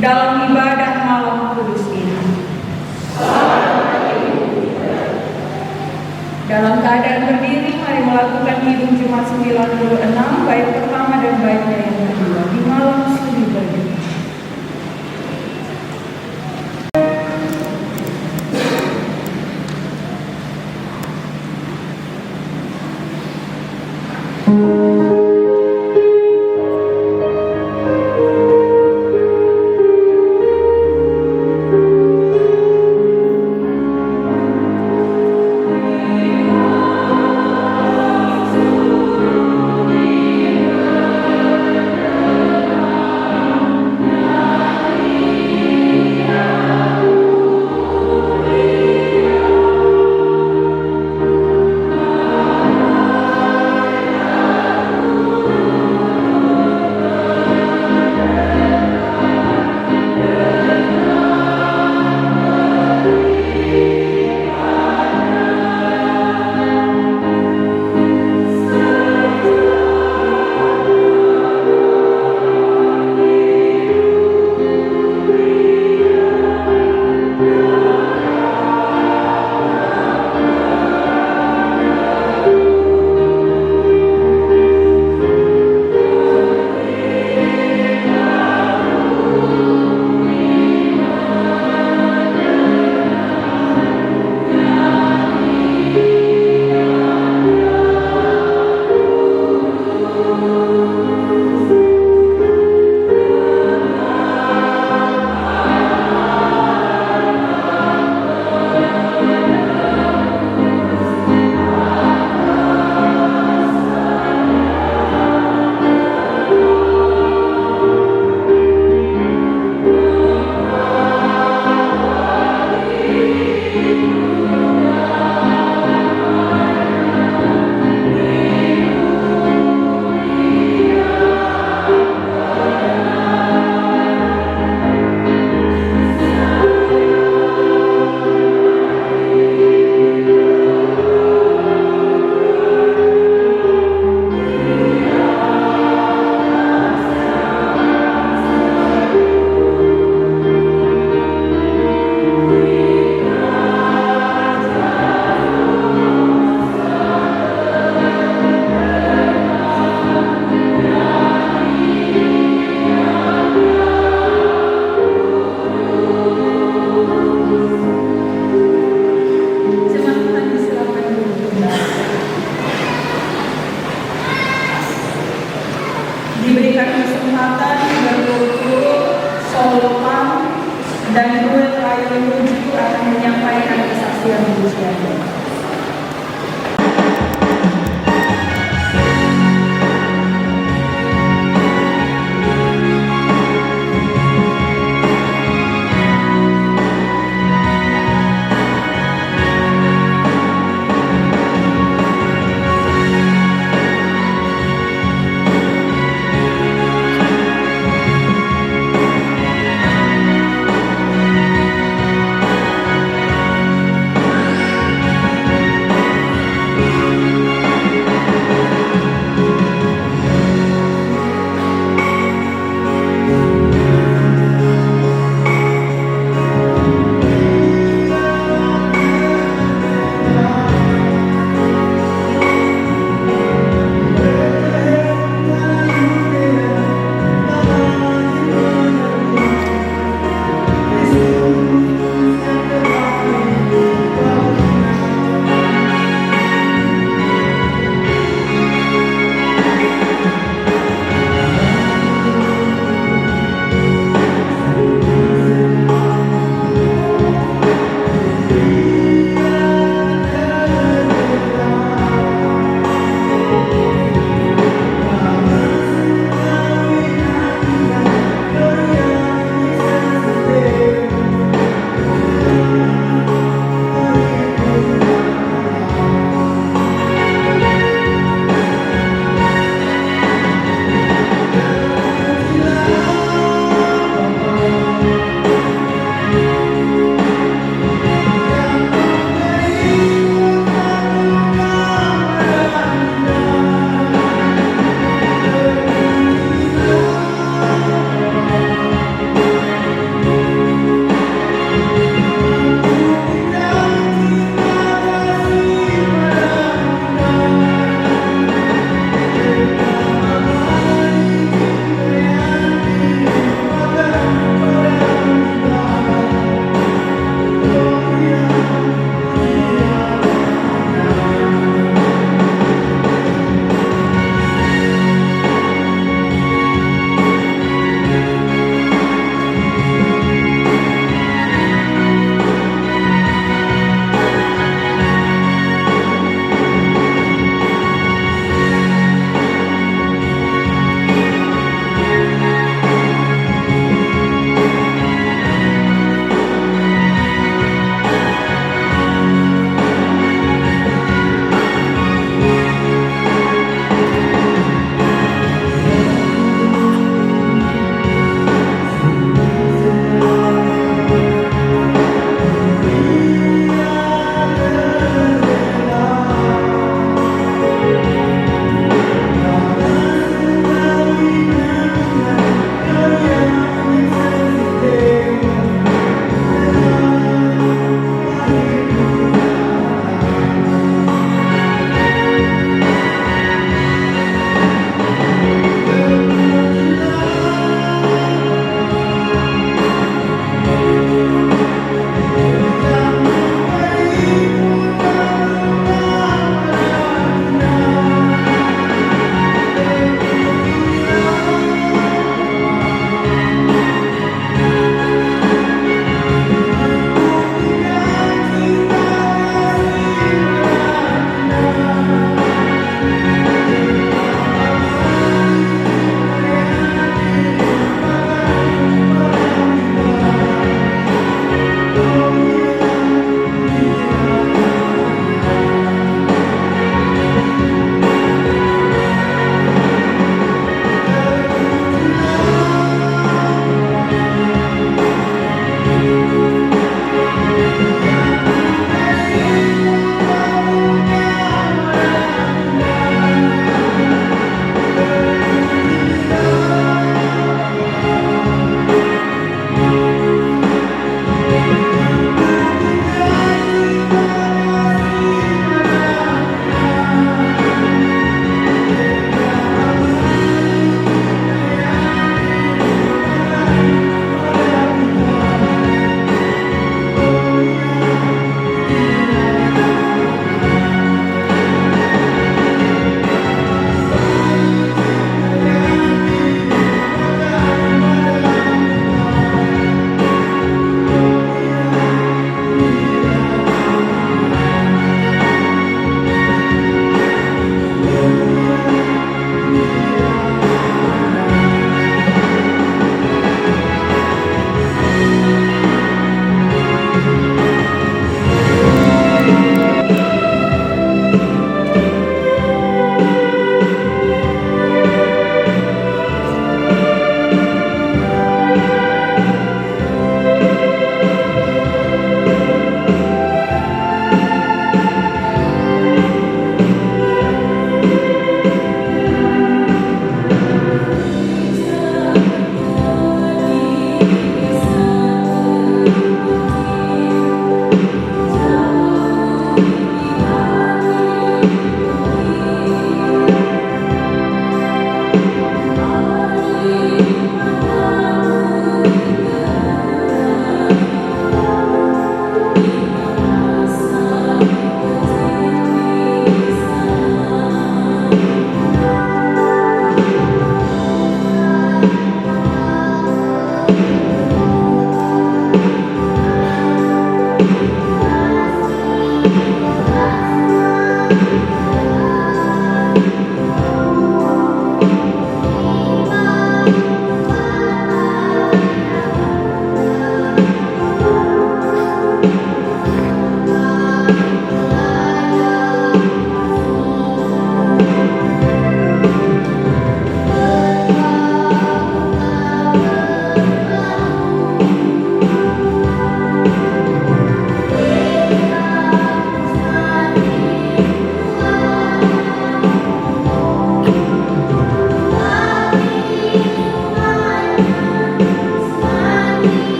dalam ibadah malam kudus ini. Dalam keadaan berdiri, mari melakukan Kidung Jumat 96, bait pertama dan baitnya yang kedua di malam suri berdiri. Diberikan kesempatan berturut-turut solopan dan duet Rayo Luju akan menyampaikan kesaksian pujiannya.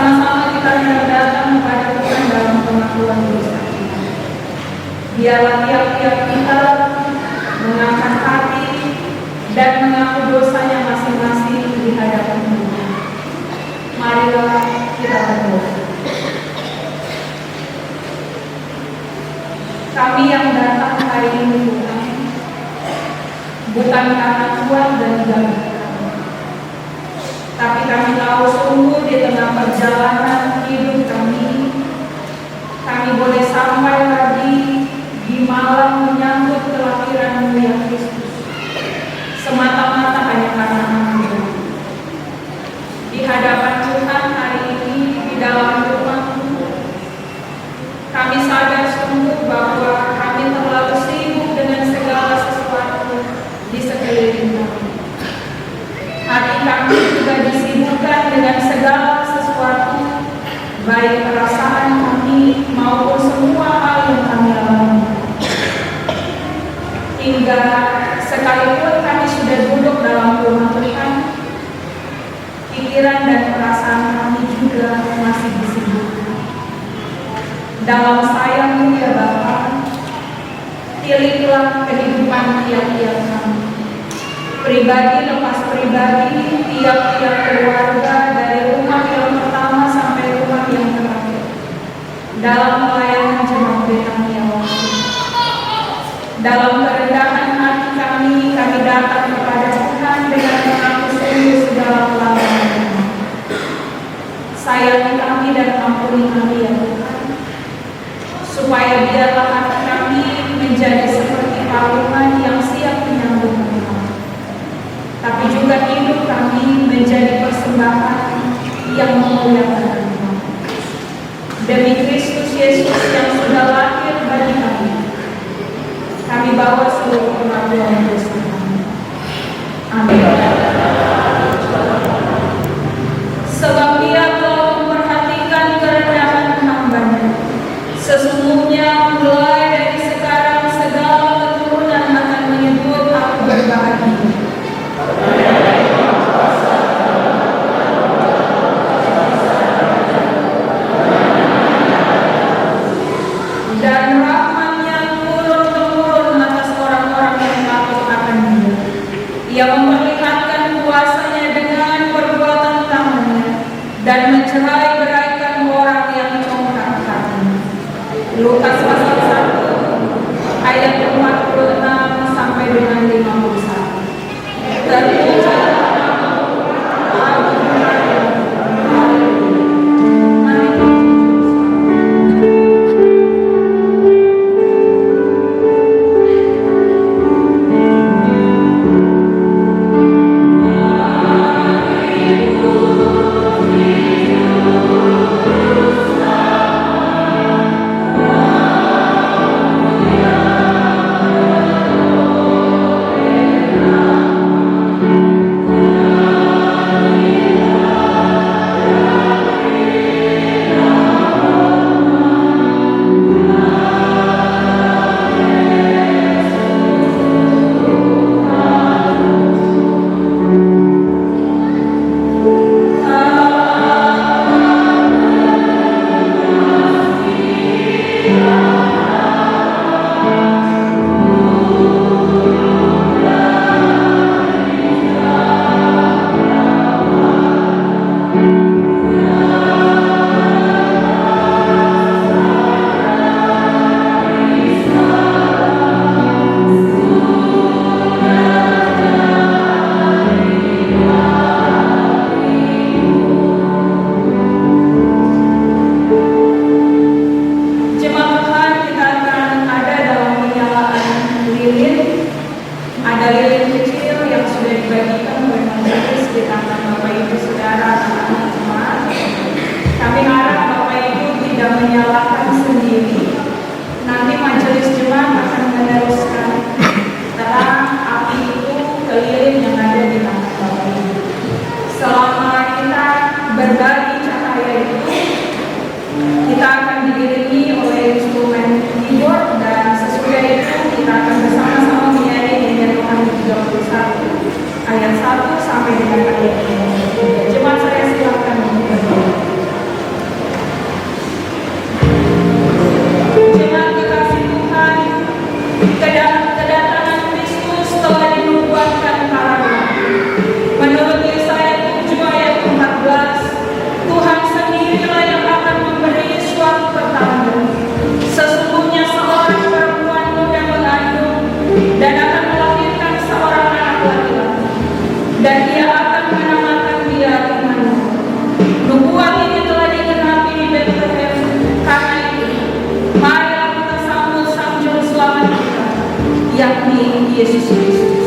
Bersama-sama kita hendak datang kepada Tuhan dalam pengakuan dosa kita. Biarlah tiap-tiap kita mengangkat hati dan mengaku dosanya masing-masing di hadapan Tuhan. Marilah kita berdoa. Kami yang datang hari ini Tuhan, bukan karena kuat dan gagah kami, tapi kami tahu sungguh di tengah perjalanan hidup kami boleh sampai lagi di malam menyambut kelahiran-Mu ya Kristus, semata-mata hanya karena Anugerah. Di hadapan Tuhan hari ini di dalam rumah-Mu, kami sadar sungguh bahwa kami terlalu sibuk dengan segala sesuatu di sekeliling kami. Hati kami juga disibukkan dengan segala sesuatu, baik perasaan kami maupun semua hal yang kami alami. Hingga sekalipun kami sudah duduk dalam rumah Tuhan, pikiran dan perasaan kami juga masih disibukkan. Dalam sayang-Mu ya Bapa, pilihlah kehidupan tiap-tiap kami, pribadi lepas pribadi, tiap-tiap keluarga, dari rumah yang pertama sampai rumah yang terakhir, dalam pelayanan jemaat Betani ya Allah. Dalam kerendahan hati kami datang kepada Tuhan dengan mengaku sungguh segala pelanggaran kami. Sayangi kami dan ampuni kami ya Tuhan, supaya biarlah hati kami menjadi seperti palungan yang siap menyambut Tuhan, tapi juga hidup kami menjadi persembahan yang memuliakan Tuhan. Demi Kristus Yesus yang sudah lahir bagi kami bawa seluruh pengakuan dosa kami. Amin. Sebab Dia telah memperhatikan kerendahan hamba-Nya. Sesungguhnya mulai dari sekarang segala keturunan akan menyebut aku berbahagia. Dan rahmat-Nya turun-temurun atas orang-orang yang takut akan Dia. Ia memperlihatkan kuasa-Nya dengan perbuatan tangan-Nya dan mencerai-beraikan orang yang congkak hati. Lukas pasal 1 ayat 46 sampai dengan 51. Terpujilah ayat 1 sampai dengan ayat 3. Jemaat saya silakan untuk berdoa. Yesus Kristus.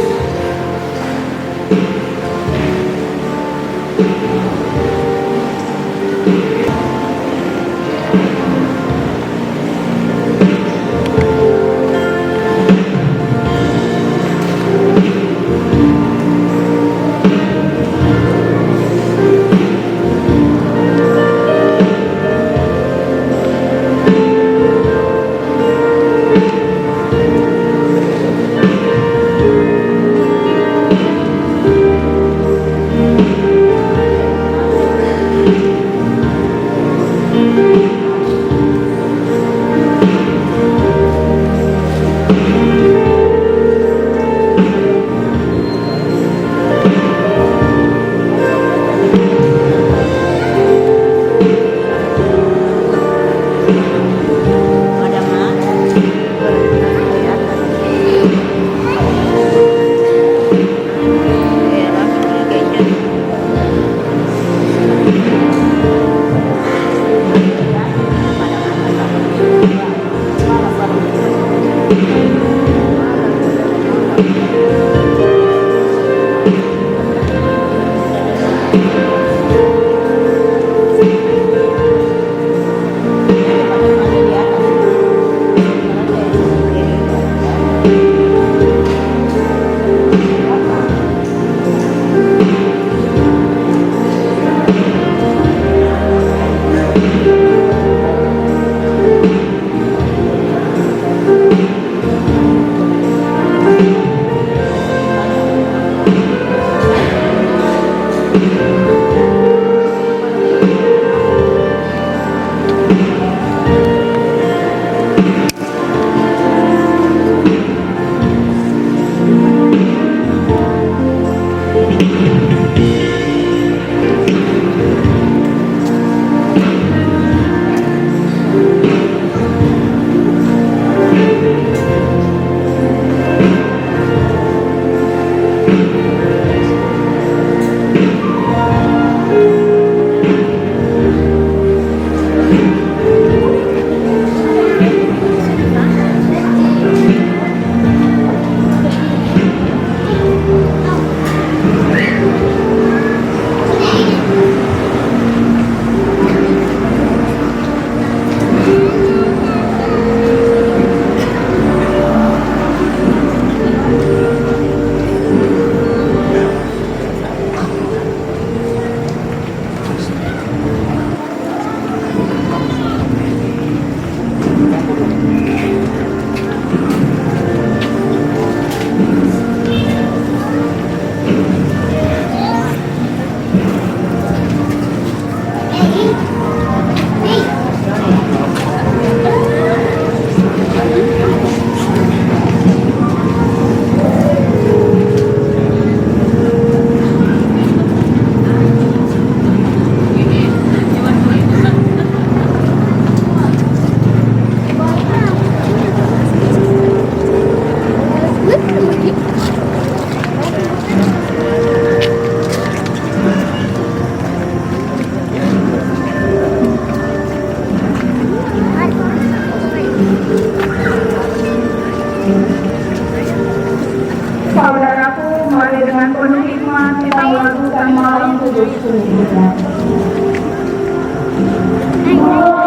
Saudaraku, mari dengan penuh hikmat kita melakukan malam kudus kita. Oh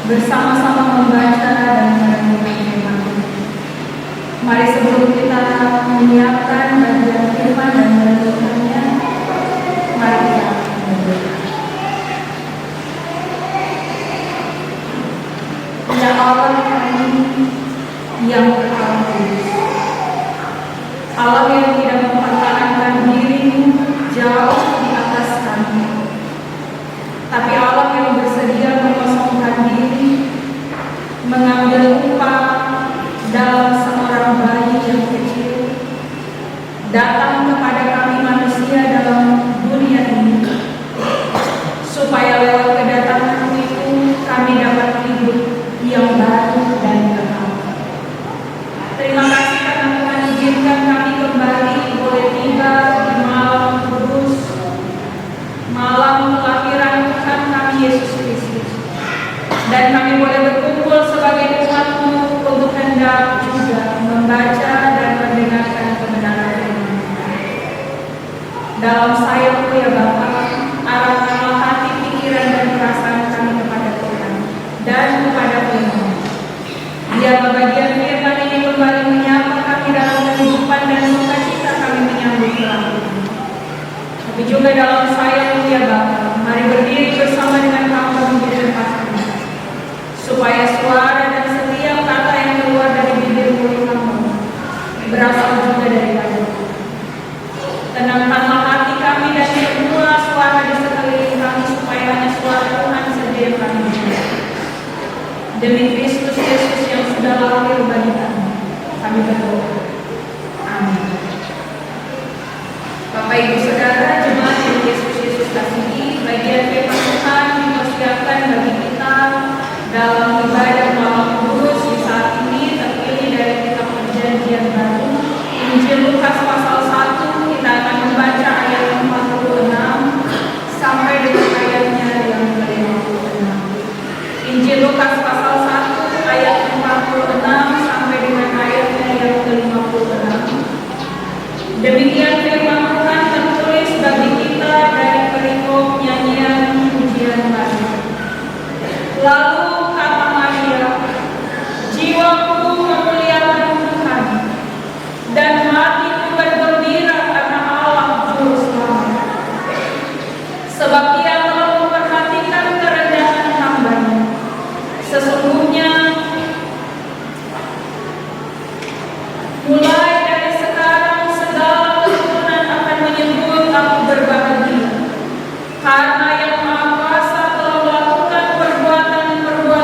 bersama-sama membaca dan merenungkan firman. Mari sebelum kita menyiapkan bagian firman dan merenungkannya, mari kita berdoa. Ya Allah kami yang Maha Kudus, Allah yang tidak mempertahankan diri-Mu jauh di atas kami, tapi Allah yang bersedia mengosongkan diri, mengambil upah dalam seorang bayi yang kecil, datang kepada kami manusia dalam dunia ini, supaya lewat kedatangan itu kami dapat hidup yang baru dan kekal. Terima kasih karena Tuhan izinkan kami kembali dan kami boleh berkumpul sebagai umat-Mu untuk hendak juga membaca dan mendengarkan kebenaran firman. Dalam sayap-Mu ya Bapa, arahkanlah hati, pikiran, dan perasaan kami kepada Tuhan dan kepada firman. Biarlah bagian firman ini kembali menyapa kami dalam kehidupan dan sukacita kami menyambut kelanjutan. Tapi juga dalam sayap-Mu ya Bapa, mari berdiri bersama dengan hamba-Mu di tempat ini, supaya suara dan setiap kata yang keluar dari bibir mulut hamba berasal juga daripada-Mu. Tenangkanlah hati kami dan semua suara di sekeliling kami, supaya hanya suara Tuhan saja yang kami dengar. Demi Kristus Yesus yang sudah lahir bagi kami berdoa. Amin. Bapak Ibu Saudara, jemaat yang Yesus kasihi, bagian firman Tuhan dipersiapkan bagi kita dalam ibadah malam kudus di saat ini terpilih dari kitab Perjanjian Baru, Injil Lukas pasal 1. Kita akan membaca ayat 46 sampai dengan ayatnya yang ke-56. Injil Lukas pasal 1 ayat 46 sampai dengan ayatnya yang ke-56. Demikian firman Tuhan tertulis bagi kita dari perikop nyanyian pujian baru. Lalu kata Maria, jiwaku memuliakan Tuhan, dan hatiku bergembira karena Allah Juru Selamat. Sebab Ia telah memperhatikan kerendahan hamba-Nya. Sesungguhnya mulai dari sekarang segala keturunan akan menyebut aku berbahagia, karena Yang Maha Kuasa telah melakukan perbuatan-perbuatan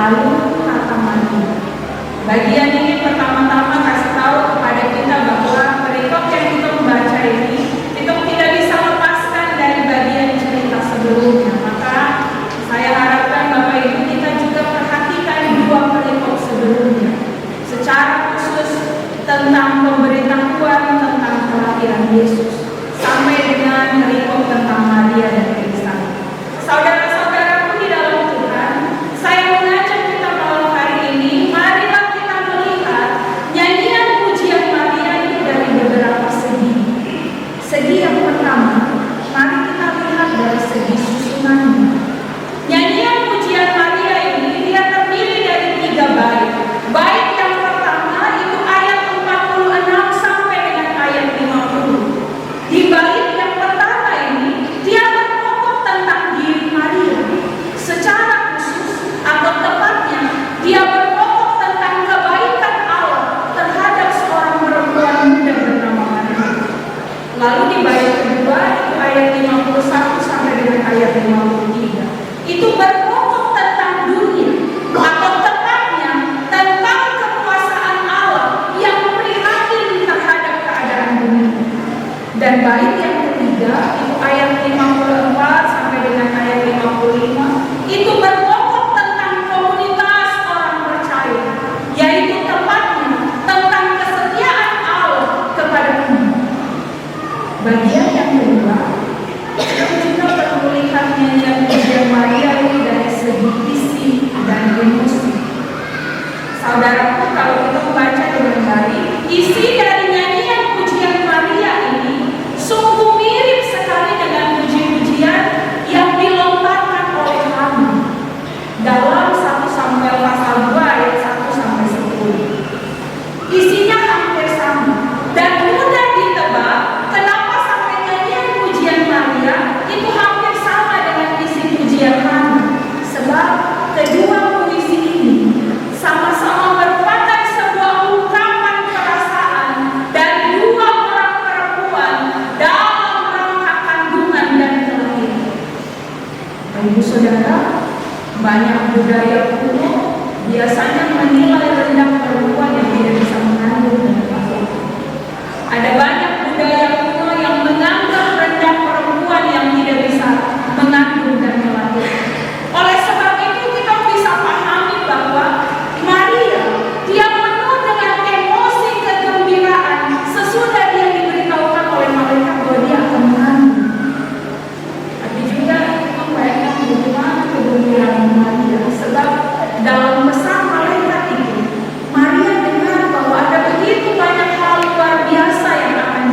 Lalu kata Maria. Bagian ini pertama-tama kasih tahu kepada kita bahwa perikop yang kita membaca ini itu tidak bisa lepaskan dari bagian cerita sebelumnya. Maka saya harapkan Bapak Ibu kita juga perhatikan dua perikop sebelumnya, secara khusus tentang pemberitahuan tentang kelahiran Yesus sampai dengan perikop tentang Maria dan Elizabeth. Saudara-saudaraku di dalam Tuhan, saya mengajak kita malam hari ini, marilah kita melihat nyanyian pujian Maria itu dari beberapa segi. Segi yang pertama, mari kita lihat dari segi susunannya. Nyanyian pujian Maria ini dia terdiri dari 3 bait. Bait yang pertama itu ayat 46 sampai dengan ayat 50. Di bait yang pertama ini dia berpokok tentang diri Maria. Secara khusus atau tepatnya dia berpokok tentang kebaikan Allah terhadap seorang perempuan muda bernama Maria. Lalu di bait kedua itu ayat 51 sampai dengan ayat 53. Itu berpokok tentang dunia atau tepatnya tentang kekuasaan Allah yang prihatin terhadap keadaan dunia. Dan bait yang ketiga itu ayat 54 sampai dengan ayat 55 itu berpokok tentang komunitas orang percaya, yaitu tepatnya tentang kesetiaan Allah kepada umat. Bagian yang kedua itu juga perlu lihat nyanyian pujian Maria ini dari segi isi dan emosi. Saudaraku, kalau kita membaca dengan baik, isi dari nyanyian pujian Maria ini sungguh mirip sekali dengan puji-pujian yang dilontarkan oleh Hana dalam 1 Samuel pasal 2 ayat 1 sampai 10. Isinya hampir sama dan mudah ditebak kenapa sampai nyanyian pujian Maria itu hampir sama dengan isi pujian Hana, sebab kedua puisi ini sama-sama merupakan sebuah ungkapan perasaan dari dua orang perempuan dalam rangka kandungan dan kelahiran. Ibu saudara, banyak budaya kuno biasanya menilai rendah perempuan yang tidak bisa mengandung dan melahirkan. Ada banyak budaya kuno yang menganggap rendah perempuan yang tidak bisa mengandung dan melahirkan. Oleh sebab itu kita bisa pahami bahwa Maria dia penuh dengan emosi kegembiraan sesudah dia diberitahukan oleh malaikat bahwa dia akan mengandung. Tapi juga membayangkan bagaimana kegembiraan Maria, sebab dalam pesan malaikat itu Maria dengar bahwa ada begitu banyak hal luar biasa yang akan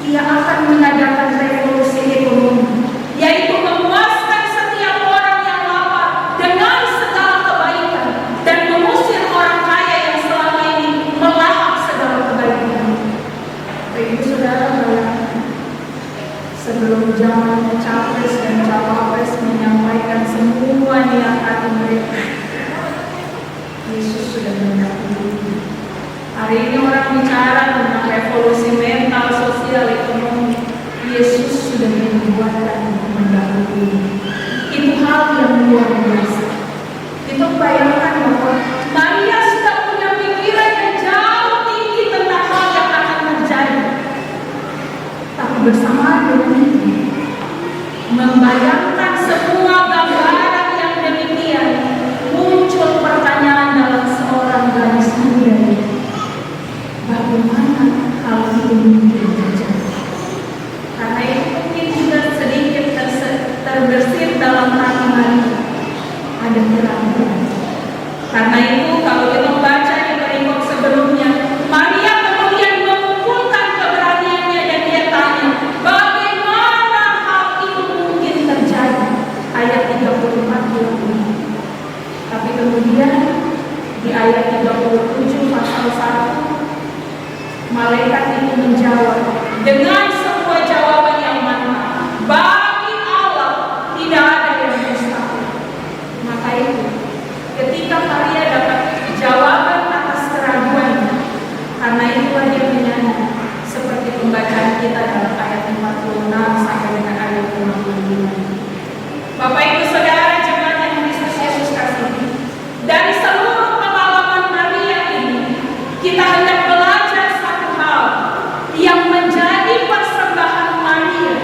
Ia akan mengadakan revolusi ekonomi, yaitu memuaskan setiap orang yang lapar dengan segala kebaikan dan mengusir orang kaya yang selama ini melahap segala kebaikan. Ibu saudara, sebelum zaman capres dan cawapres menyampaikan semua niat hati mereka, Yesus sudah mendahului. Hari ini orang bicara tentang revolusi mental, sosial, ekonomi. Yesus sudah membuatkan mendahului. Itu hal yang luar biasa. Itu bayangkan bahwa Maria sudah punya pikiran yang jauh tinggi tentang hal yang akan terjadi. Tapi bersamaan dengan itu, membayangkan semua gambaran yang demikian, muncul pertanyaan dalam seorang gadis muda. Bagaimana hal itu mungkin terjadi? Karena itu mungkin juga sedikit terbersit dalam hati Maria, ada keraguan. Karena itu kalau kita membaca di perikop sebelumnya, Maria kemudian mengumpulkan keberaniannya dan dia tanya, bagaimana hal itu mungkin terjadi? Ayat 34 bilang. Tapi kemudian di ayat 37 pasal 1, malaikat itu menjawab dengan sebuah jawaban yang mantap. Bagi Allah tidak ada yang mustahil. Maka itu, ketika Maria dapat jawaban atas keraguannya, karena itulah dia menyadari, seperti pembacaan kita dalam ayat 46 sampai dengan ayat 55. Bapak Ibu Saudara jemaat yang Kristus Yesus kasihi, dari seluruh pengalaman Maria ini, kita hendak belajar satu hal yang menjadi persembahan Maria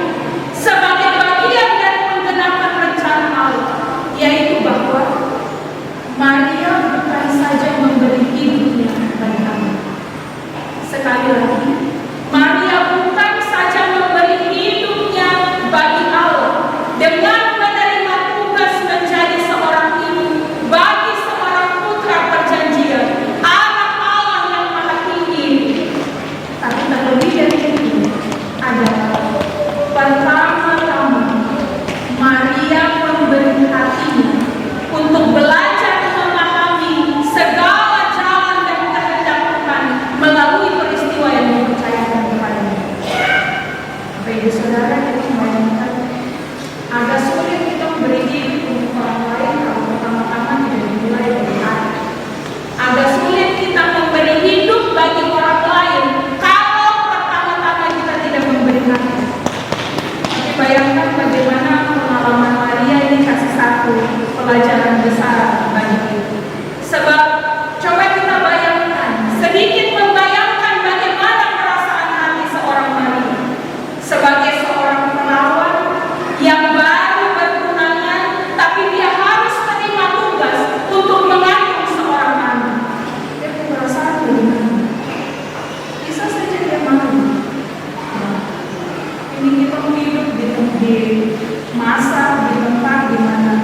sebagai bagian dari menggenapi rencana Allah, yaitu bahwa Maria bukan saja memberi hidupnya bagi Allah. Sekali lagi, Maria bukan saja memberi hidupnya bagi Allah dengan menerima tugas menjadi seorang ibu bagi seorang putra perjanjian, anak Allah yang maha tinggi. Tapi terlebih dari itu adalah pertama-tama Maria memberi hatinya untuk belajar memahami segala jalan dan kehendak Tuhan melalui peristiwa yang dipercayakan kepadanya. Bapak Ibu Saudara, kita membayangkan agak sulit kita memberi hidup untuk orang lain kalau pertama-tama tidak dimulai dari hati. Agak sulit kita memberi hidup bagi orang lain kalau pertama-tama kita tidak memberi hati. Tapi bayangkan bagaimana pengalaman Maria ini kasih satu pelajaran besar bagi kita. Sebab coba kita bayangkan, sedikit membayangkan bagaimana perasaan hati seorang Maria sebagai seorang perawan yang baru bertunangan, tapi dia harus menerima tugas untuk mengandung seorang anak. Dia punya perasaan bagaimana? Bisa saja dia malu. Ini kita hidup di masa, di tempat di mana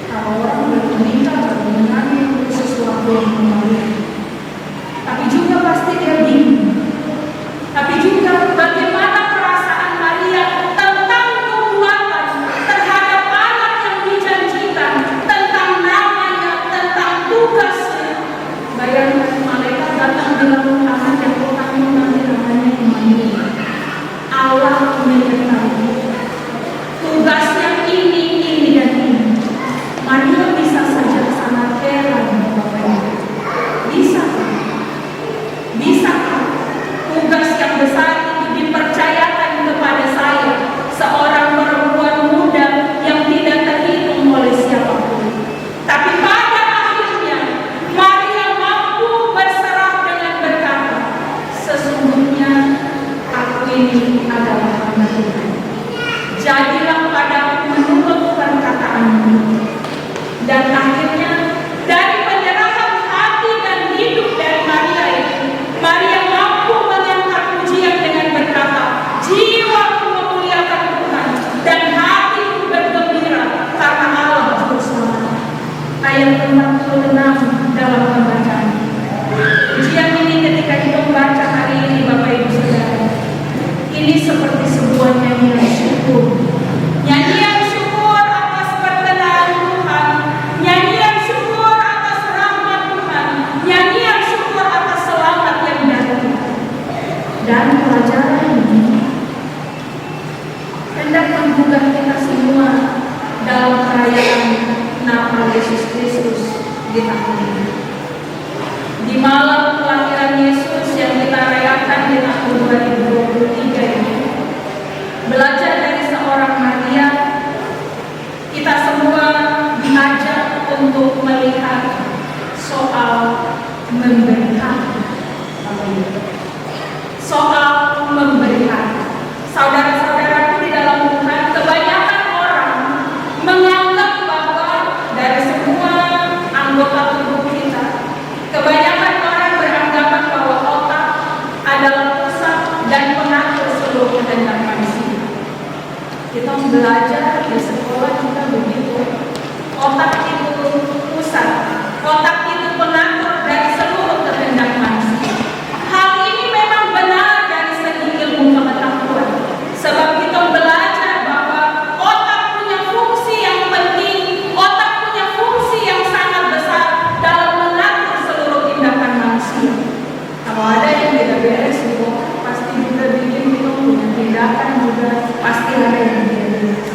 kalau orang baru menikah baru mengalami sesuatu yang menarik. Tapi juga pasti dia bingung. Tapi juga bagaimana perasaan Maria tentang nubuatan terhadap anak yang dijanjikan, tentang namanya, tentang tugasnya. Bayangkan malaikat datang bilang anak yang kamu nanti namanya Immanuel. Allah menyertai. Tugasnya ini dan ini. Maria bisa saja sangat heran, Bapak Ibu. Bisa. Tugas yang besar itu dipercayakan kepada saya, seorang perempuan muda yang tidak terhitung oleh siapapun. Tapi pada akhirnya Maria mampu berserah dengan berkata, sesungguhnya aku ini adalah hamba Tuhan. Jadilah padaku menurut perkataanmu. Dan akhirnya dari penyerahan hati dan hidup dari Maria itu, Maria mampu mengangkat pujian dengan berkata, jiwaku memuliakan Tuhan dan hatiku bergembira karena Allah juru selamat. Ayat 46 dalam pembacaan. Pujian ini ketika kita membaca hari ini, Bapak Ibu Saudara, pelajaran ini hendak menggugah kita semua dalam perayaan Natal Yesus Kristus di tahun ini. Di malam kelahiran Yesus yang kita rayakan di tahun 2023 ini, belajar dari seorang Maria, kita semua diajak untuk melihat soal memberi hati. Soal memberi hati. Saudara-saudaraku di dalam Tuhan, kebanyakan orang menganggap bahwa dari semua anggota tubuh kita, kebanyakan orang beranggapan bahwa otak adalah pusat dan pengatur seluruh kehendak manusia. Kita belajar di sekolah juga begitu. Otak itu pusat, otak itu pengatur dari seluruh kehendak manusia. Hal ini memang benar dari segi ilmu pengetahuan, sebab kita belajar bahwa otak punya fungsi yang penting, otak punya fungsi yang sangat besar dalam mengatur seluruh tindakan manusia. Kalau ada yang tidak beres di otak, pasti juga bikin kita punya tindakan juga pasti ada yang tidak beres.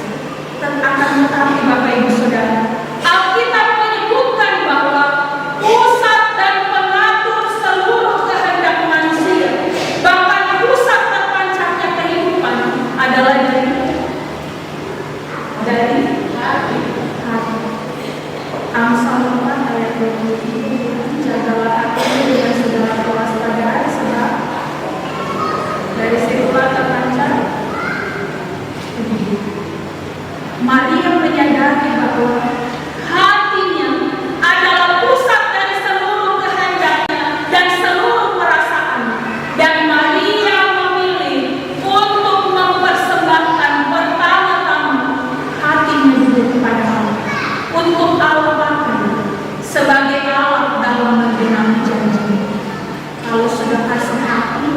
Akan tetapi Bapak Ibu Saudara, Alkitab menyebutkan bahwa pusat dan pengatur seluruh kehendak manusia, bahkan pusat terpancarnya kehidupan adalah dari hati. Amsal 4 ayat 23, jagalah hatimu dengan segala kewaspadaan, sebab dari situlah terpancar kehidupan. Maria menyadari bahwa hatinya adalah pusat dari seluruh kehendaknya dan seluruh perasaan. Dan Maria memilih untuk mempersembahkan pertama-tama hatinya dulu kepada Allah, untuk Allah pakai sebagai alat dalam menggenapi janji. Kalau sudah kasih hati,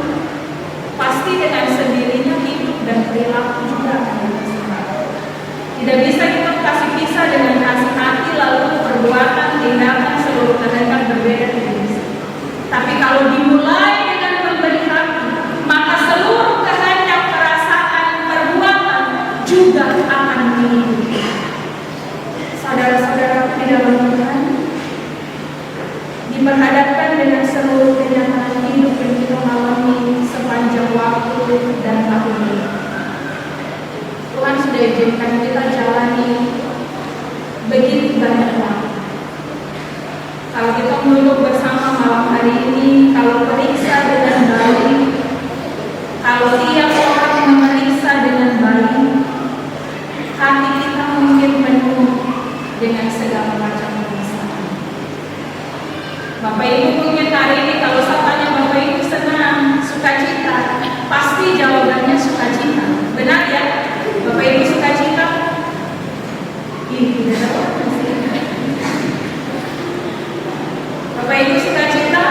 pasti dengan sendirinya hidup dan perilaku juga akan kasih hati. Tidak bisa kita kasih pisah dengan kasih hati lalu perbuatan, tindakan, seluruh kehendak berbeda, tidak bisa. Tapi kalau dimulai dengan memberi hati, maka seluruh kehendak, perasaan, perbuatan juga akan mengikuti. Saudara-saudara di dalam Tuhan, diperhadapkan dengan seluruh kenyataan hidup yang kita alami sepanjang waktu dan tahun ini. Tuhan sudah izinkan kita jalani begitu banyak waktu. Kalau kita duduk bersama malam hari ini, kalau periksa dengan baik, kalau tiap orang memeriksa dengan baik, hati kita mungkin penuh dengan segala macam permasalahan. Bapak Ibu mungkin hari ini kalau saya tanya Bapak Ibu senang, sukacita, pasti jawabannya sukacita. Benar ya? Bapak Ibu sukacita? Tidak tahu. Bapak Ibu sukacita?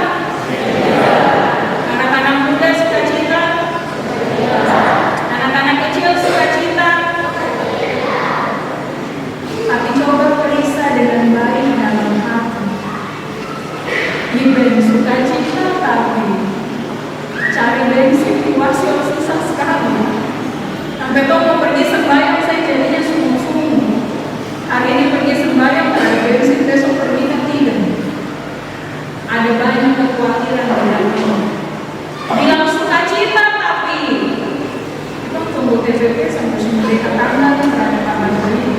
Anak-anak muda sukacita? Anak-anak kecil sukacita? Tapi coba periksa dengan baik dalam hati. Diberi sukacita tapi cari bensin masih susah sekali. Sampai kau mau pergi sembahyang, saya jadinya sungguh-sungguh. Hari ini pergi sembahyang, ada bensin, besok pergi ke tidak. Ada banyak kekhawatiran di dalam ini. Bilang sukacita tapi kita tunggu TPP sampai sumber tanggal berada kapan ini.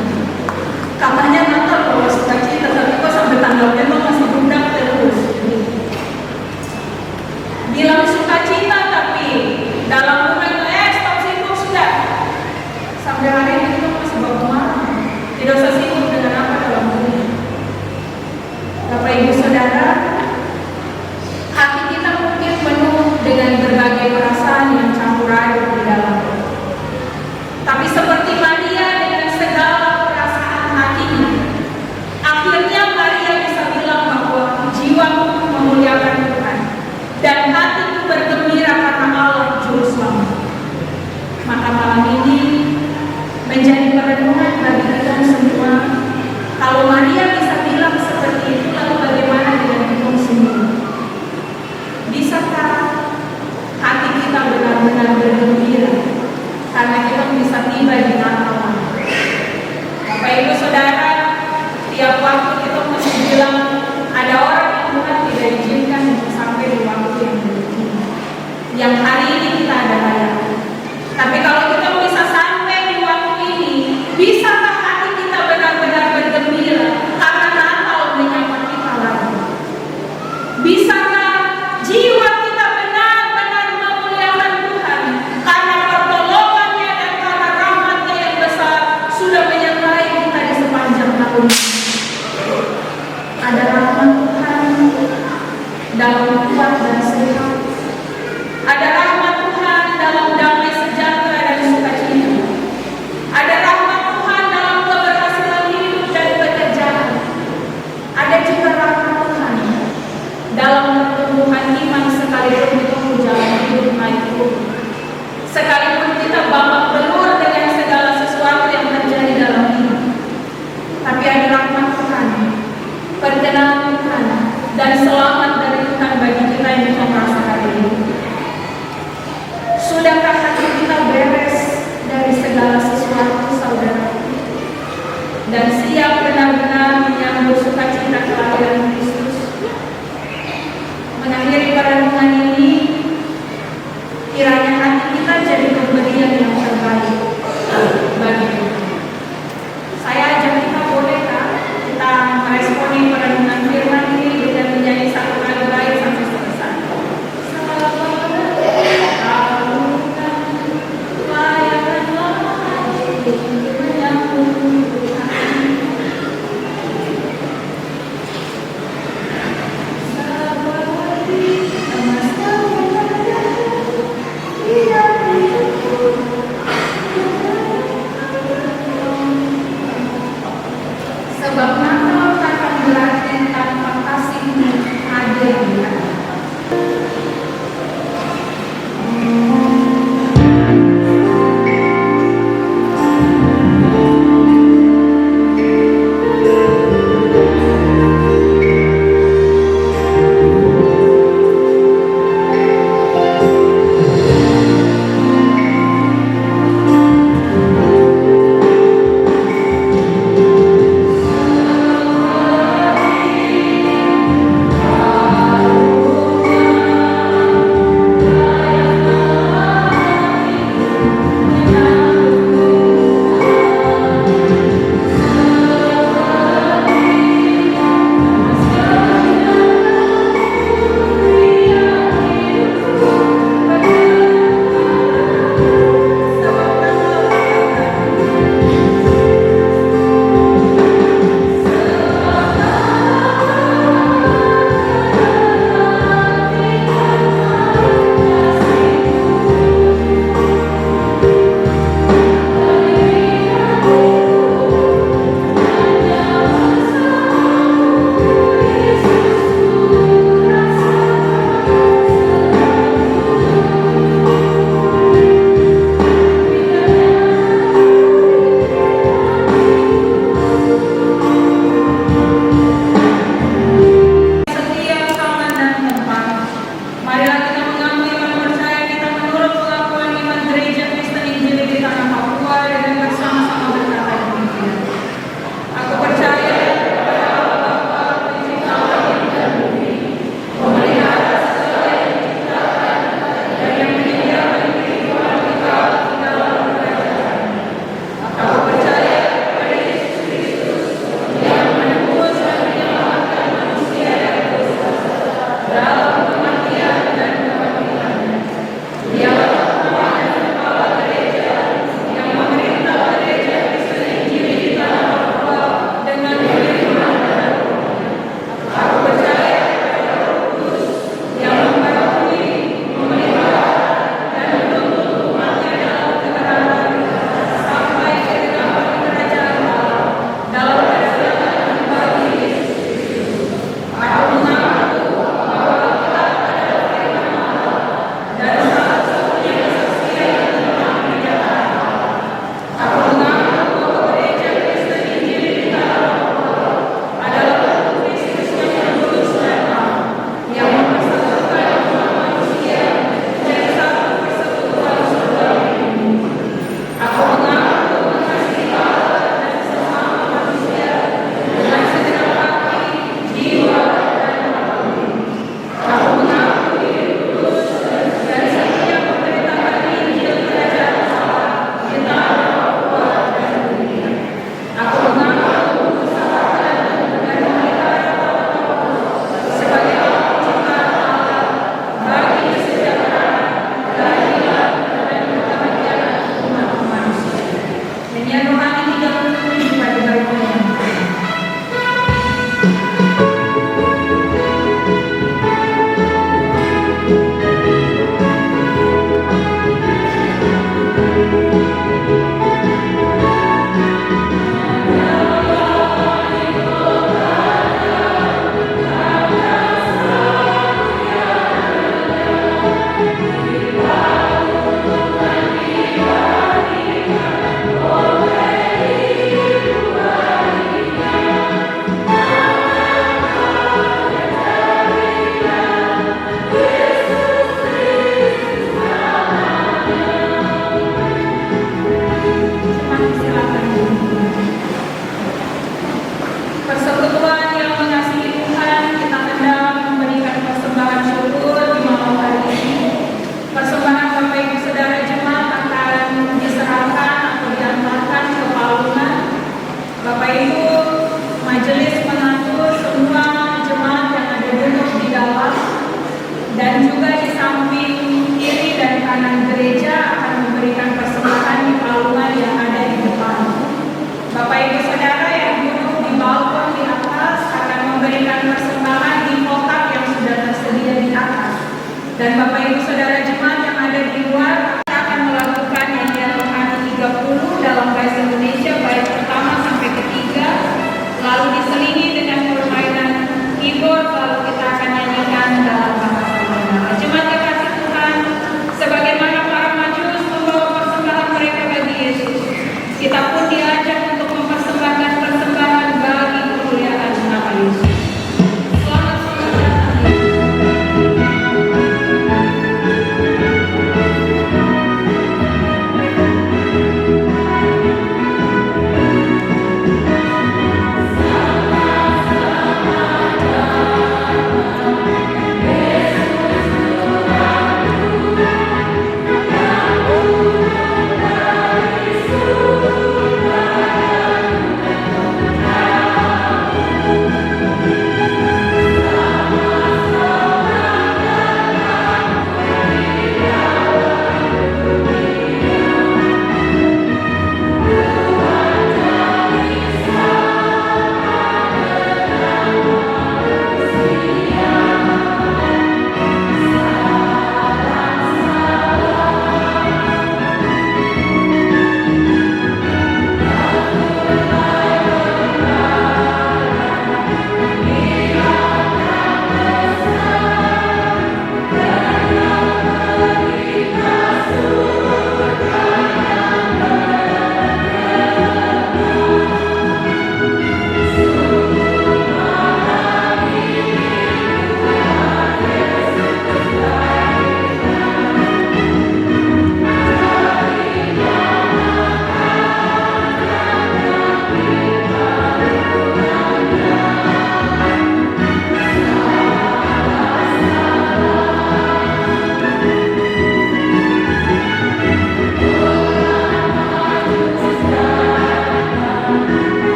Katanya Natal kalau sukacita, tapi kok sampai tanggal itu masih budak terus. Bilang sukacita tapi dalam rumah stop sibuk sudah. Sampai hari ini kita masih bawa tidak usah sibuk dengan apa dalam dunia. Bapak Ibu Saudara, hati kita mungkin penuh dengan berbagai perasaan yang campur aduk di dalamnya. Tapi seperti Maria dengan segala perasaan hatinya, akhirnya Maria bisa bilang bahwa jiwaku memuliakan Tuhan dan hatiku bergembira karena Allah Juru Selamat. Maka malam ini menjadi perenungan bagi kita semua. Kalau Maria bisa bilang seperti itu, lalu bagaimana dengan kita semua? Bisakah hati kita benar-benar dengan bergembira karena kita bisa tiba di Natal. Bapak Ibu Saudara, tiap waktu kita mesti bilang ada orang yang Tuhan tidak izinkan untuk sampai di waktu yang begini, yang hari ini kita ada layanan. Tapi kalau kita bisa sampai di waktu ini, bisakah hati kita benar-benar bergembira karena Natal menyapa kita lagi? Bisakah jiwa kita benar-benar memuliakan Tuhan karena pertolongannya dan karena rahmatnya yang besar sudah menyertai kita di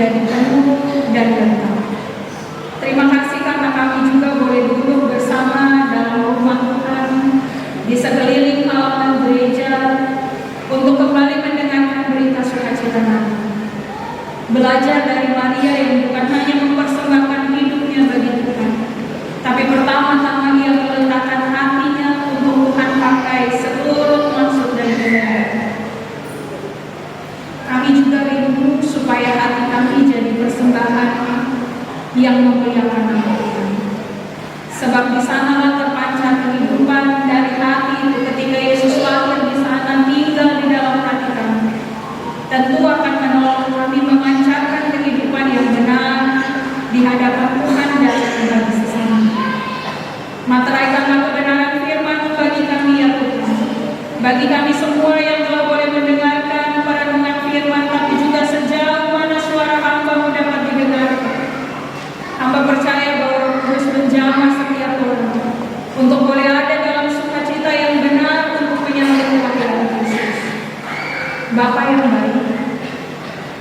menjadi penuh dan lengkap. Terima kasih karena kami juga boleh duduk bersama dalam rumah Tuhan di sekeliling halaman gereja untuk kembali mendengarkan berita sukacita Nabi. Belajar dari Maria yang bukan hanya mempersembahkan hidupnya bagi Tuhan, tapi pertama-tama ia meletakkan hatinya untuk Tuhan pakai seluruh maksud dan kehendak. Kami juga rindu supaya hati kami jadi persembahan yang memuliakan nama Tuhan. Sebab di sanalah terpancar kehidupan dari hati itu ketika Yesus lahir di sana tinggal di dalam hati kami. Tentu akan menolong kami memancarkan kehidupan yang benar di hadapan Tuhan dan bagi sesama. Materaikanlah kebenaran firman bagi kami ya Tuhan. Bagi kami semua yang telah boleh mendengarkan perenungan firman, tapi juga sejauh mana suara hamba dapat didengarkan. Hamba percaya bahwa Roh Kudus menjamah setiap orang untuk boleh ada dalam sukacita yang benar untuk menyambut kelahiran Yesus. Bapa yang baik,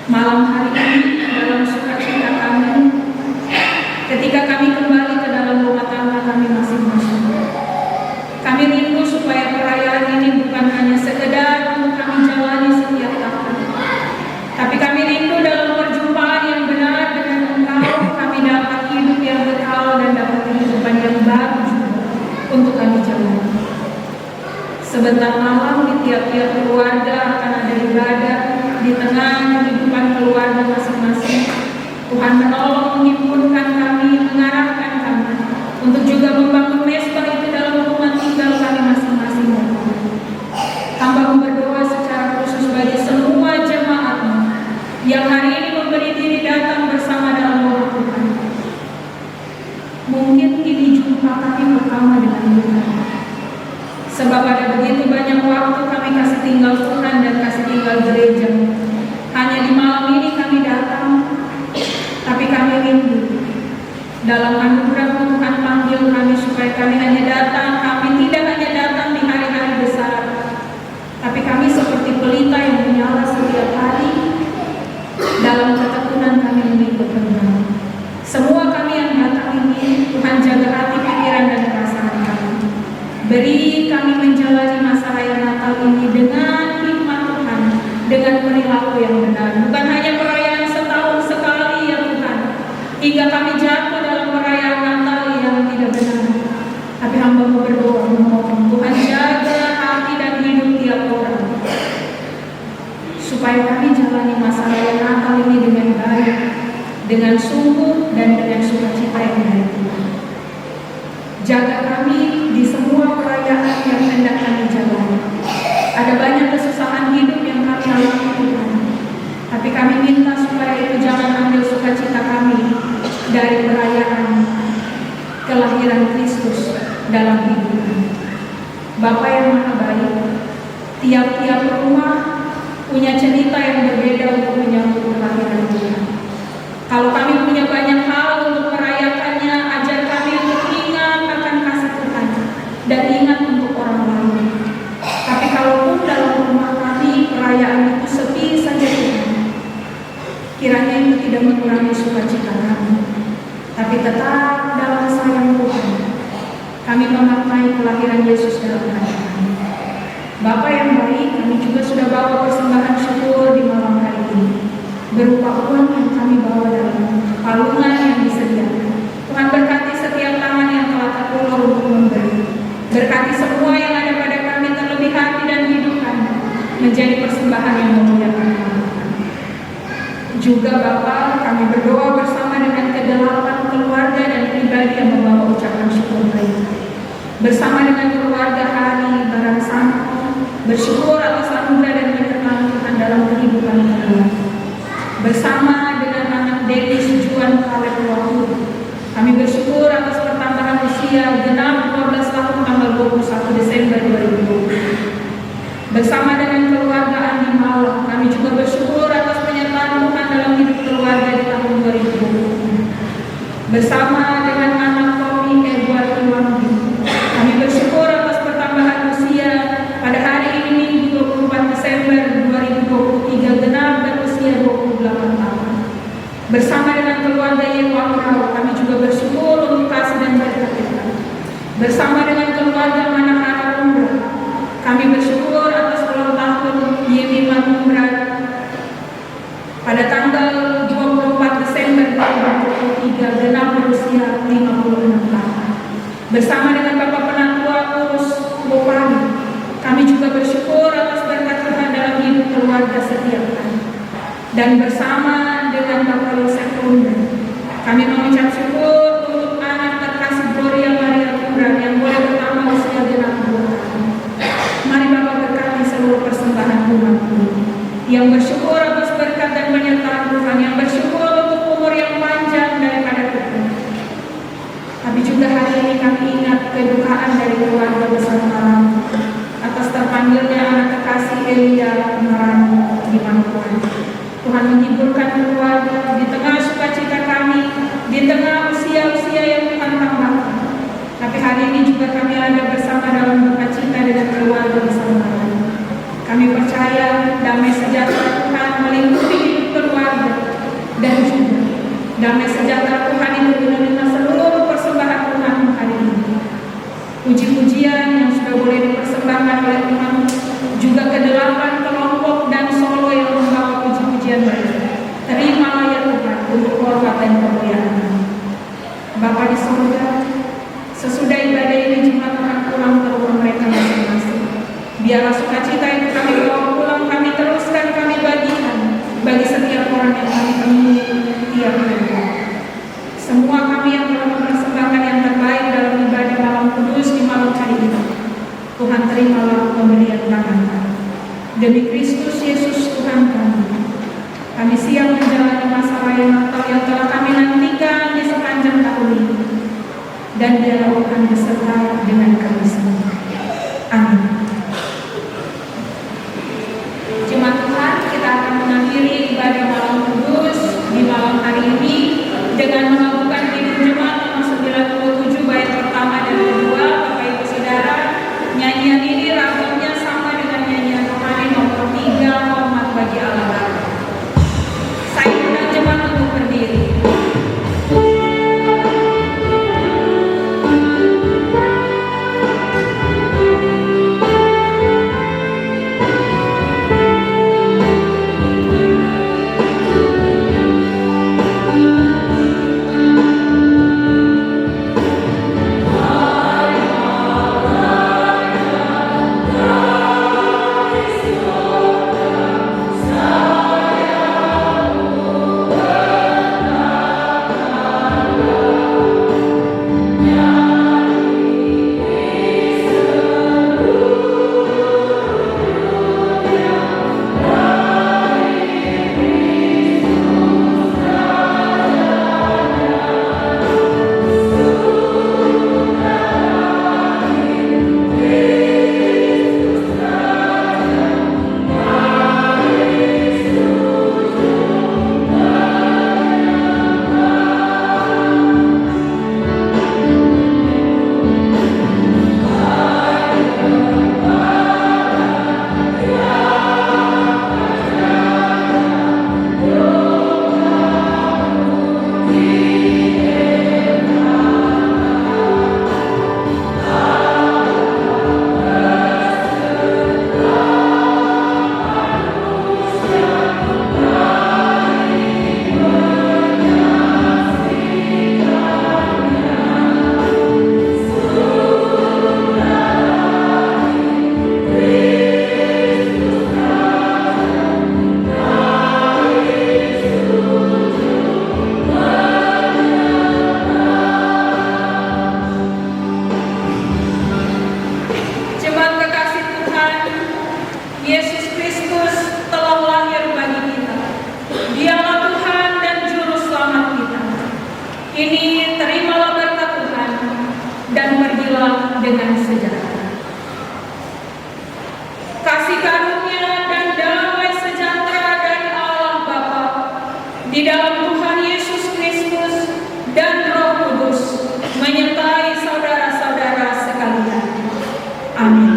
malam hari ini dalam sukacita kami, ketika kami kembali ke dalam rumah tangga kami masing-masing, kami rindu supaya perayaan ini bukan hanya sekedar untuk kami jalani setiap tahun, tapi kami rindu dalam perjumpaan yang benar dengan Engkau, kami dapat hidup yang kekal dan dapat kehidupan yang baru untuk kami jalani. Sebentar malam di tiap-tiap keluarga akan ada ibadah di tengah kehidupan keluarga masing-masing. Tuhan menolong menghimpunkan kami, mengarahkan kami untuk juga membangun mesbah itu dalam rumah tinggal kami masing-masing. Hamba berdoa secara khusus bagi semua jemaat-Mu yang hari ini memberi diri datang bersama dalam rumah Tuhan. Mungkin ini jumpa kami pertama dengan Tuhan. Sebab ada begitu banyak waktu kami kasih tinggal Tuhan dan kasih tinggal gereja. Hanya di malam ini kami datang, tapi kami rindu. Dalam anugerah Tuhan panggil kami supaya kami hanya datang. Kami tidak hanya datang di hari-hari besar, tapi kami seperti pelita yang menyala setiap hari dalam ketekunan kami mengikut Tuhan. Semua kami yang datang ini, Tuhan jaga hati, pikiran, dan perasaan kami. Beri kami menjalani masa raya Natal ini dengan hikmat Tuhan, dengan perilaku yang benar. Bukan hanya perayaan setahun sekali ya Tuhan, hingga kami jatuh dalam perayaan Natal yang tidak benar. Tapi hamba-Mu berdoa memohon Tuhan jaga hati dan hidup tiap orang, supaya kami jalani masa raya Natal ini dengan baik, dengan sungguh dan dengan sukacita yang baik. Jaga kami di semua perayaan yang hendak kami jalani. Ada banyak kesusahan hidup yang kami alami Tuhan, tapi kami minta supaya itu jangan ambil sukacita kami dari perayaan kelahiran Kristus dalam hidup kami. Bapa yang Maha Baik, tiap-tiap rumah punya cerita yang berbeda untuk menyambut kelahiran Tuhan. Kalau kami punya banyak hal untuk merayakannya, ajar kami untuk ingat akan kasih Tuhan dan ingat untuk orang lain. Tapi kalaupun dalam rumah kami perayaan itu sepi saja Tuhan, kiranya itu tidak mengurangi sukacita kami, tapi tetap dalam sayang Tuhan kami memaknai kelahiran Yesus dalam hati kami. Bapa yang baik, kami juga sudah bawa persembahan syukur di malam hari ini, berupa uang yang kami bawa dalam palungan yang disediakan. Tuhan berkati setiap tangan yang telah terulur untuk memberi. Berkati semua yang ada pada kami, terlebih hati dan hidup kami, menjadi persembahan yang memuliakan nama kami. Juga Bapa, kami berdoa bersama dengan kedelapan keluarga dan pribadi yang membawa ucapan syukur mereka. Bersama dengan keluarga Hari Barangsana, bersyukur atas anugerah dan keberkahan Tuhan dalam kehidupan keluarga. Bersama dengan anak Denis Juan Kaleb Wahyu, kami bersyukur atas pertambahan usia genap 12 tahun tanggal 21 Desember 2020. Bersama dengan keluarga Andi Malang, kami juga bersyukur atas penyertaan Tuhan dalam hidup keluarga di tahun 2020. Bersama dengan anak Tommy Edward Iwangi, kami bersyukur atas pertambahan usia pada hari ini 24 Desember 2023 genap berusia 28 tahun. Bersama dengan keluarga Yewakau, kami juga bersyukur untuk kasih dan berkat Tuhan. Bersama dengan keluarga anak-anak umrah, kami bersyukur atas ulang tahun Yemi Manumrat pada tanggal 24 Desember 2023 genap berusia 56 tahun. Bersama dengan Bapak Penatua Urus Bopani, kami juga bersyukur atas berkat Tuhan dalam hidup keluarga setiap kami. Dan bersama dengan Bapak Yosef Runda, kami mengucap syukur untuk anak terkasih Gloria Maria Kumran yang boleh bertambah usia genap 2 tahun. Mari Bapak berkati seluruh persembahan umat-Mu yang bersyukur atas berkat dan penyertaan Tuhan, yang bersyukur untuk umur yang panjang daripada Tuhan. Tapi juga hari ini kami ingat kedukaan dari keluarga besar Marani atas terpanggilnya anak terkasih Elia Marani di Manokwari. Tuhan menghiburkan keluarga di tengah sukacita kami, di tengah usia-usia yang Tuhan tambahkan. Tapi hari ini juga kami ada bersama dalam sukacita dengan keluarga besar Marani. Kami percaya damai sejahtera Tuhan melingkupi hidup keluarga, dan juga damai sejahtera Tuhan itu menerima seluruh persembahan Tuhan hari ini. Puji-pujian yang sudah boleh dipersembahkan oleh Tuhan, juga ke-8 kelompok dan solo yang membawa puji-pujian mereka. Terimalah ya Tuhan untuk hormat dan kemuliaan. Bapa di surga, sesudah ibadah ini jemaat akan pulang ke rumah mereka masing-masing. Biarlah sukacita itu kami bawa pulang, kami teruskan, kami bagikan bagi setiap orang yang kami temui tiap hari. Semua kami yang telah mempersembahkan yang terbaik dalam ibadah malam kudus di malam hari ini, Tuhan terimalah pemberian tangan kami. Demi Kristus Yesus Tuhan kami siap menjalani masa raya Natal yang telah kami nantikan di sepanjang tahun ini, dan biarlah Tuhan beserta dengan kami semua. Amin. Jemaat Tuhan, kita akan mengakhiri ibadah malam kudus di malam hari ini dengan melakukan Kidung Jemaat nomor 97 bait pertama dan kedua. Bapak Ibu Saudara, nyanyian ini ragamnya sama dengan nyanyian rohani nomor 3, hormat bagi Allah Bapa. Saya undang jemaat untuk berdiri. dengan sejahtera. Kasih karunia dan damai sejahtera dari Allah Bapa di dalam Tuhan Yesus Kristus dan Roh Kudus menyertai saudara-saudara sekalian. Amin.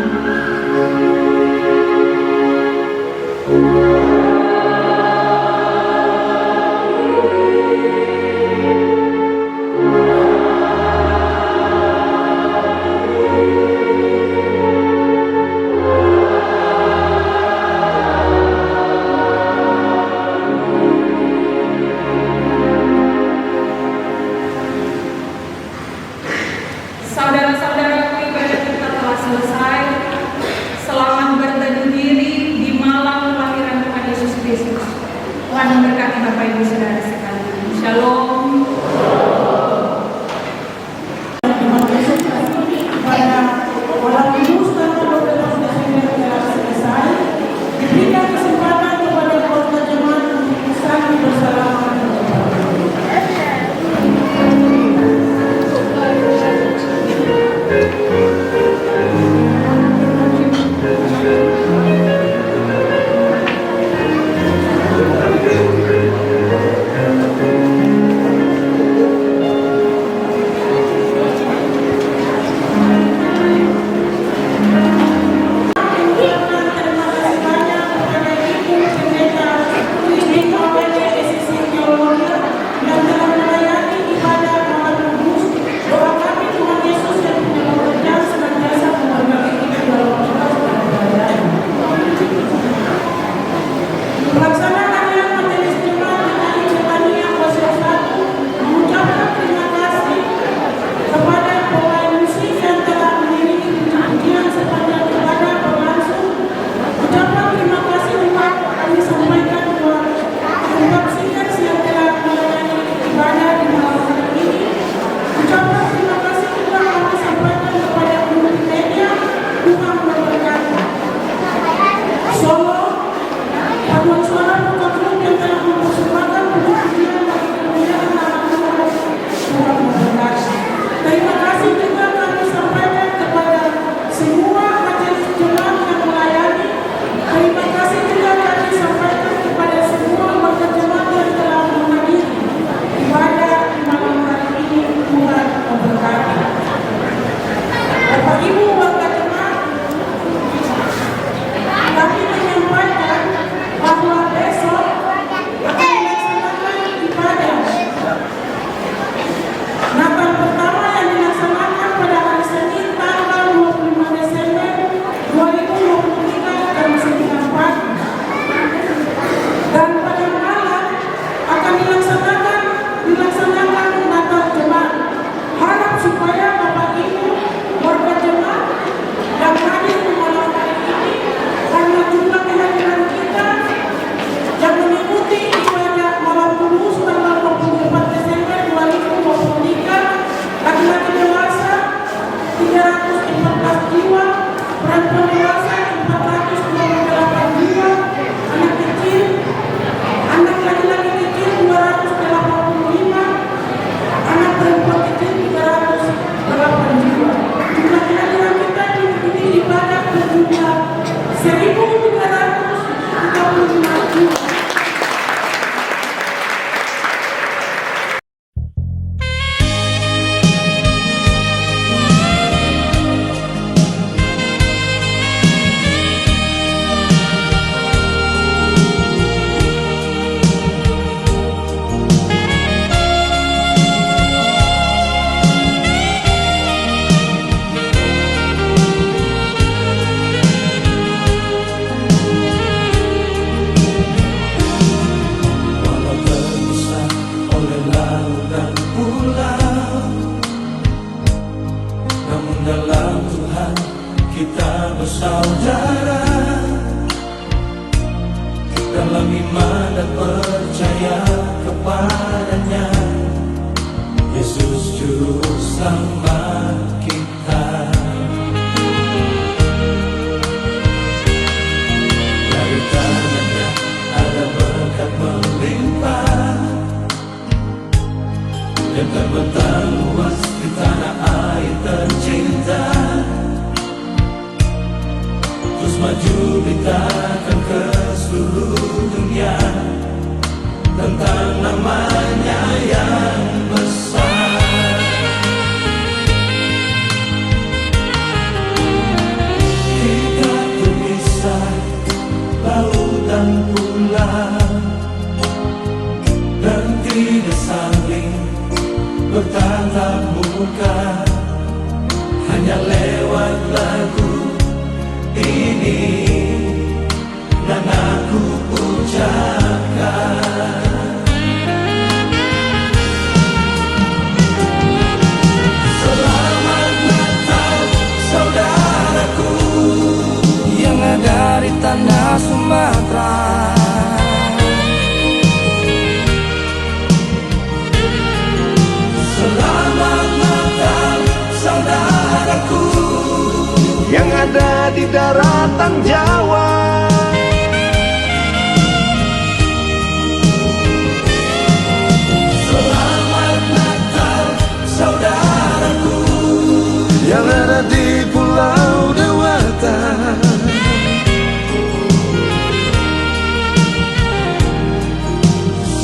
padanya, Yesus Juru Selamat kita. Dari tangannya ada berkat melimpah, dan terbentang luas di tanah air tercinta. Terus maju beritakan ke seluruh dunia tentang namanya yang besar. Kita terpisah laut dan pulau, dan tidak saling bertatap muka, hanya lewat lagu ini dan aku ucapkan. Selamat Natal saudaraku yang ada di tanah Sumatera. Selamat Natal saudaraku yang ada di daratan Jawa. Selamat Natal saudaraku yang ada di Pulau Dewata.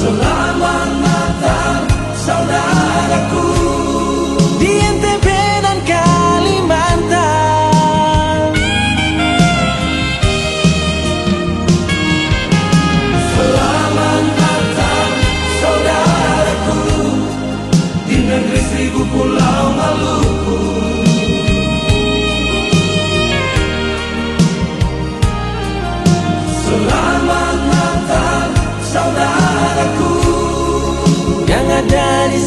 Selamat Natal saudaraku di NTB dan Kalimantan. Selamat Natal saudaraku di negeri 1000 pulau Maluku. Selamat Natal saudaraku yang ada di